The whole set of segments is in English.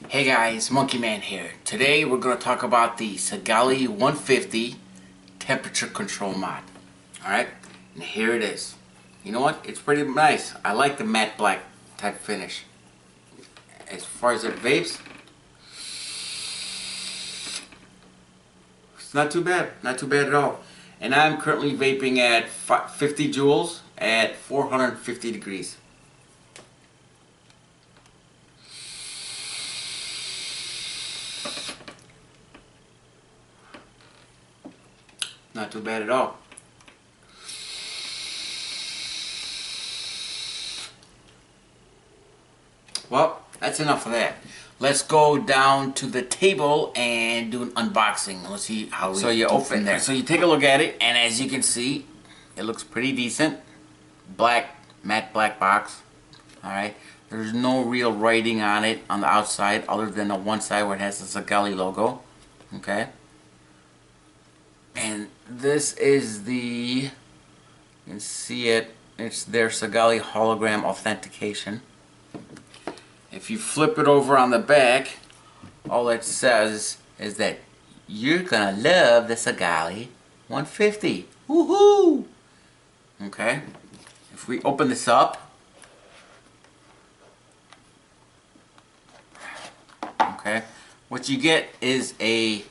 Hey guys, Monkey Man here. Today we're going to talk about the Sigelei 150 temperature control mod. Alright, and here it is. You know what? It's pretty nice. I like the matte black type finish. As far as it vapes, it's not too bad. Not too bad at all. And I'm currently vaping at 50 joules at 450 degrees. Not too bad at all. Well, that's enough of that. Let's go down to the table and do an unboxing. Let's see how so you open there. So you take a look at it, and as you can see, it looks pretty decent. Black, matte black box. Alright. There's no real writing on it on the outside other than the one side where it has the Sigelei logo. Okay. And this is the, you can see it, it's their Sigelei hologram authentication. If you flip it over on the back, all it says is that you're gonna love the Sigelei 150. Woohoo! Okay. If we open this up, okay, what you get is a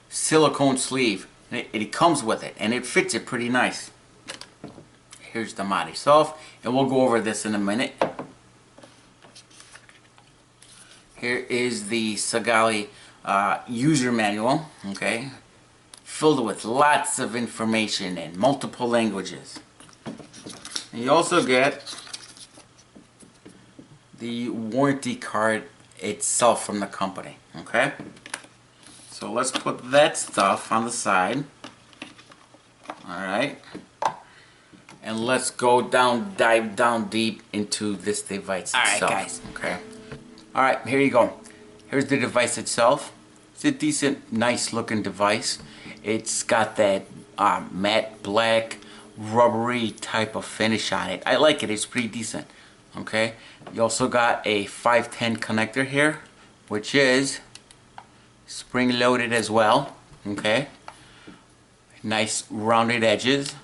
silicone sleeve. It comes with it, and it fits it pretty nice. Here's the mod itself, and we'll go over this in a minute. Here is the Sigelei user manual, okay, filled with lots of information in multiple languages. And you also get the warranty card itself from the company, okay? So let's put that stuff on the side. Alright. And let's go dive down deep into this device itself. Alright guys. Okay. Alright, here you go. Here's the device itself. It's a decent, nice looking device. It's got that matte black, rubbery type of finish on it. I like it. It's pretty decent. Okay. You also got a 510 connector here, which is spring loaded as well. Okay, nice rounded edges,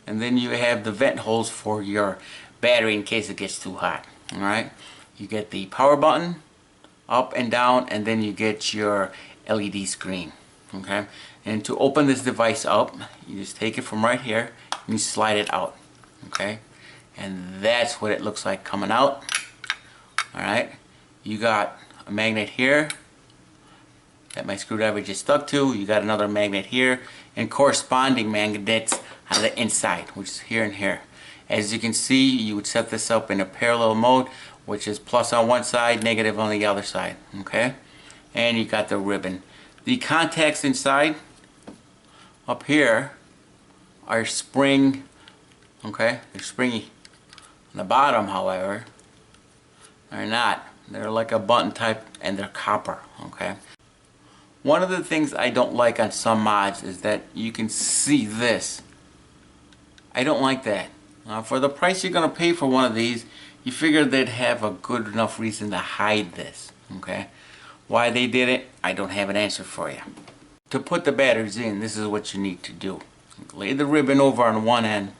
and then you have the vent holes for your battery in case it gets too hot. Alright, you get the power button up and down, and then you get your LED screen. Okay, and to open this device up, you just take it from right here and you slide it out. Okay, and that's what it looks like coming out. Alright, you got a magnet here that my screwdriver just stuck to. You got another magnet here and corresponding magnets on the inside, which is here and here. As you can see, you would set this up in a parallel mode, which is plus on one side, negative on the other side. Okay, and you got the ribbon. The contacts inside up here are spring. Okay, they're springy. On the bottom, however, they're not. They're like a button type, and they're copper. Okay. One of the things I don't like on some mods is that you can see this. I don't like that. For the price you're going to pay for one of these, you figure they'd have a good enough reason to hide this. Okay? Why they did it, I don't have an answer for you. To put the batteries in, this is what you need to do. Lay the ribbon over on one end,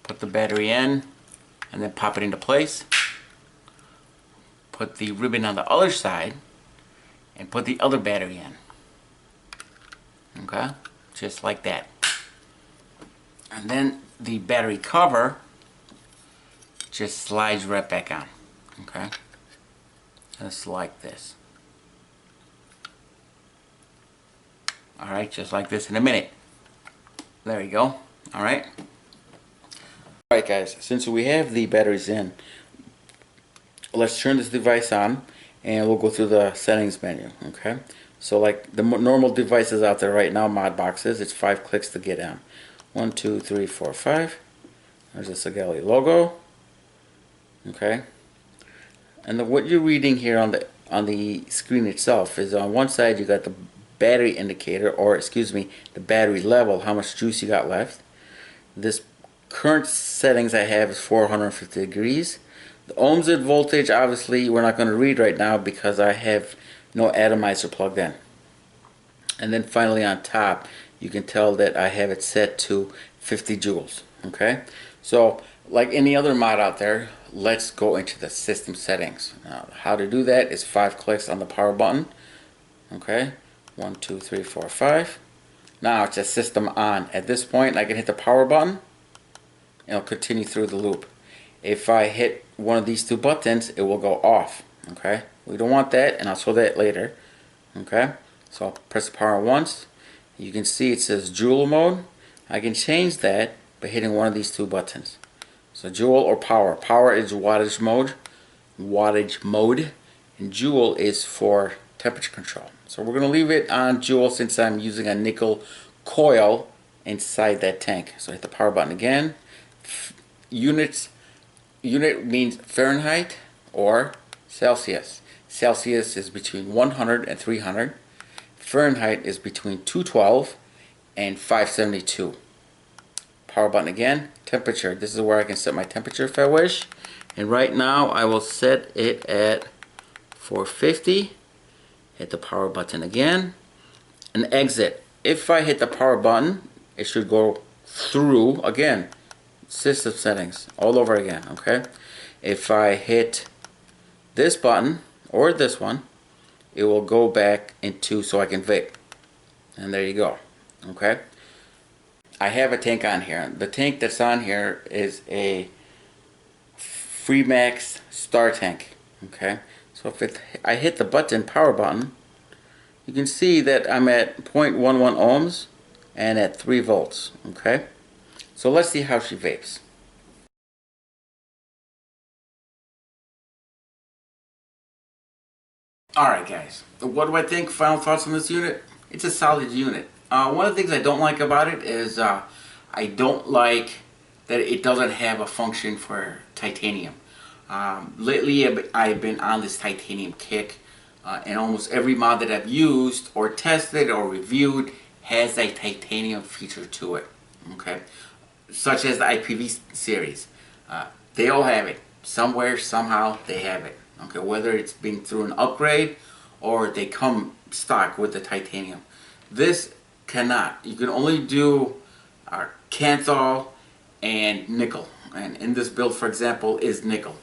put the battery in, and then pop it into place. Put the ribbon on the other side, and put the other battery in. Okay, just like that. And then the battery cover just slides right back on. Okay, just like this. Alright, just like this in a minute. There you go. Alright. Alright guys, since we have the batteries in, let's turn this device on and we'll go through the settings menu. Okay, so like the normal devices out there right now, mod boxes, it's 5 clicks to get in. 1, 2, 3, 4, 5. There's the Sigelei logo. Okay, and what you're reading here on the screen itself is on one side you got the battery indicator, or excuse me, the battery level, how much juice you got left. This current settings I have is 450 degrees. The ohms and voltage, obviously, we're not going to read right now because I have no atomizer plugged in. And then finally on top, you can tell that I have it set to 50 joules. Okay, so like any other mod out there, let's go into the system settings. Now, how to do that is 5 clicks on the power button. Okay, 1, 2, 3, 4, 5. Now it's a system on. At this point, I can hit the power button and it'll continue through the loop. If I hit one of these two buttons, it will go off. Okay, we don't want that, and I'll show that later. Okay, so I'll press the power once. You can see it says joule mode. I can change that by hitting one of these two buttons. So joule or power. Power is wattage mode, and joule is for temperature control. So we're going to leave it on joule since I'm using a nickel coil inside that tank. So hit the power button again. Unit means Fahrenheit or Celsius. Celsius is between 100 and 300. Fahrenheit is between 212 and 572. Power button again. Temperature. This is where I can set my temperature if I wish. And right now I will set it at 450. Hit the power button again. And exit. If I hit the power button, it should go through again. System settings all over again. Okay. If I hit this button or this one, it will go back into so I can vape. And there you go. Okay. I have a tank on here. The tank that's on here is a Freemax Star tank. Okay. So if I hit the button, power button, you can see that I'm at 0.11 ohms and at 3 volts. Okay. So let's see how she vapes. Alright guys, what do I think? Final thoughts on this unit? It's a solid unit. One of the things I don't like about it is I don't like that it doesn't have a function for titanium. Lately I've been on this titanium kick, and almost every mod that I've used or tested or reviewed has a titanium feature to it. Okay, such as the IPV series. They all have it. Somewhere, somehow, they have it. Okay, whether it's been through an upgrade or they come stock with the titanium. This cannot. You can only do Kanthal and nickel. And in this build, for example, is nickel.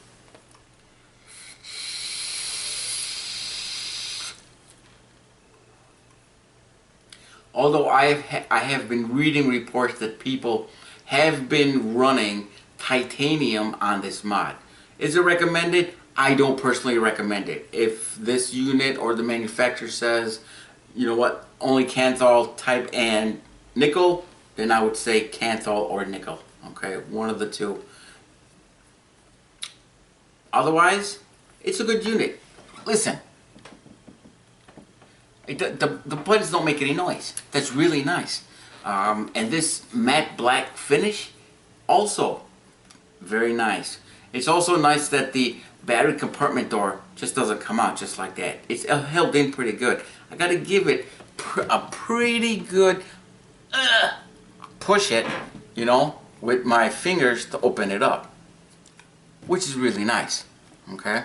Although I have been reading reports that people have been running titanium on this mod. Is it recommended? I don't personally recommend it. If this unit or the manufacturer says, you know what, only Kanthal type and nickel, then I would say Kanthal or nickel. Okay, one of the two. Otherwise, it's a good unit. Listen, the buttons don't make any noise. That's really nice. And this matte black finish, also very nice. It's also nice that the battery compartment door just doesn't come out just like that. It's held in pretty good. I gotta give it a pretty good push it, you know, with my fingers to open it up, which is really nice. Okay,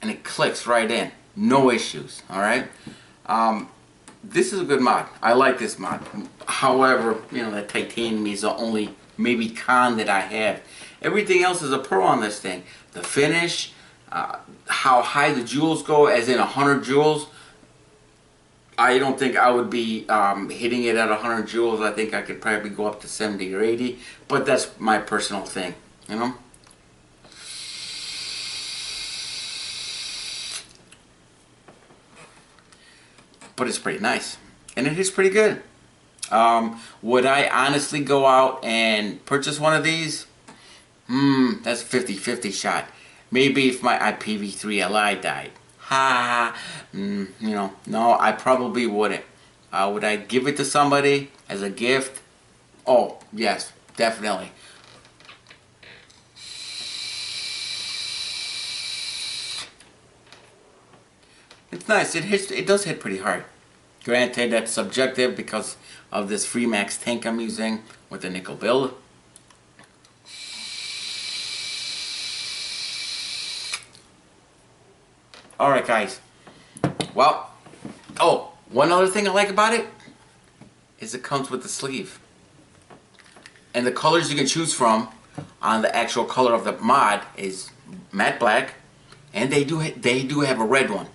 and it clicks right in, no issues. All right, this is a good mod. I like this mod. However, you know, that titanium is the only maybe con that I have. Everything else is a pro on this thing. The finish, how high the joules go, as in 100 joules. I don't think I would be hitting it at 100 joules. I think I could probably go up to 70 or 80. But that's my personal thing, you know. But it's pretty nice. And it is pretty good. Would I honestly go out and purchase one of these? That's a 50-50 shot. Maybe if my IPv3 Li died. You know, no, I probably wouldn't. Would I give it to somebody as a gift? Oh, yes, definitely. It's nice. It does hit pretty hard. Granted, that's subjective because of this Freemax tank I'm using with the nickel build. Alright guys, well, oh, one other thing I like about it is it comes with the sleeve. And the colors you can choose from on the actual color of the mod is matte black, and they do have a red one.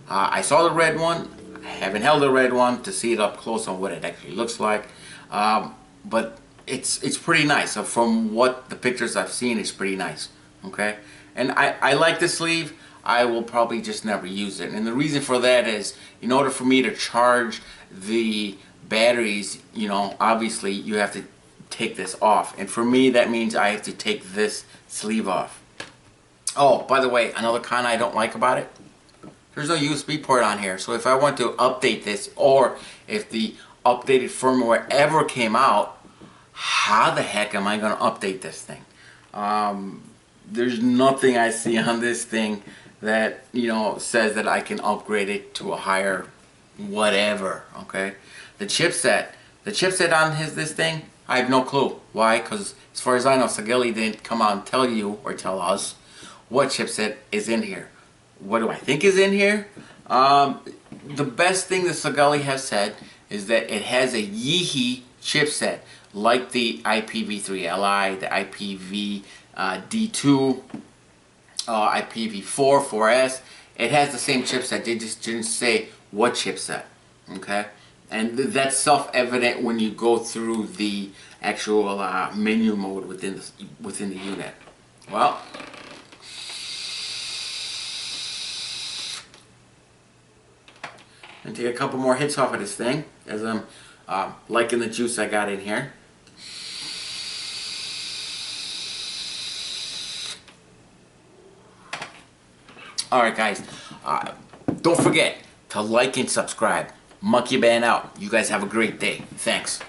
I saw the red one. I haven't held the red one to see it up close on what it actually looks like, but it's pretty nice. So from what the pictures I've seen, it's pretty nice. Okay, and I like the sleeve. I will probably just never use it, and the reason for that is in order for me to charge the batteries, you know, obviously you have to take this off, and for me that means I have to take this sleeve off. Oh, by the way, another con I don't like about it, there's no USB port on here. So if I want to update this, or if the updated firmware ever came out, how the heck am I going to update this thing? There's nothing I see on this thing that, you know, says that I can upgrade it to a higher whatever. Okay, the chipset on this thing, I have no clue. Why? Because as far as I know, Sigelei didn't come out and tell you or tell us what chipset is in here. What do I think is in here? The best thing that Sigelei has said is that it has a Yeehee chipset, like the IPv3Li, the IPv-D2, IPv4, 4S. It has the same chipset. They just didn't say what chipset. Okay, and that's self-evident when you go through the actual menu mode within the unit. Well, and take a couple more hits off of this thing as I'm liking the juice I got in here. Alright guys, don't forget to like and subscribe. Monkey Man out. You guys have a great day. Thanks.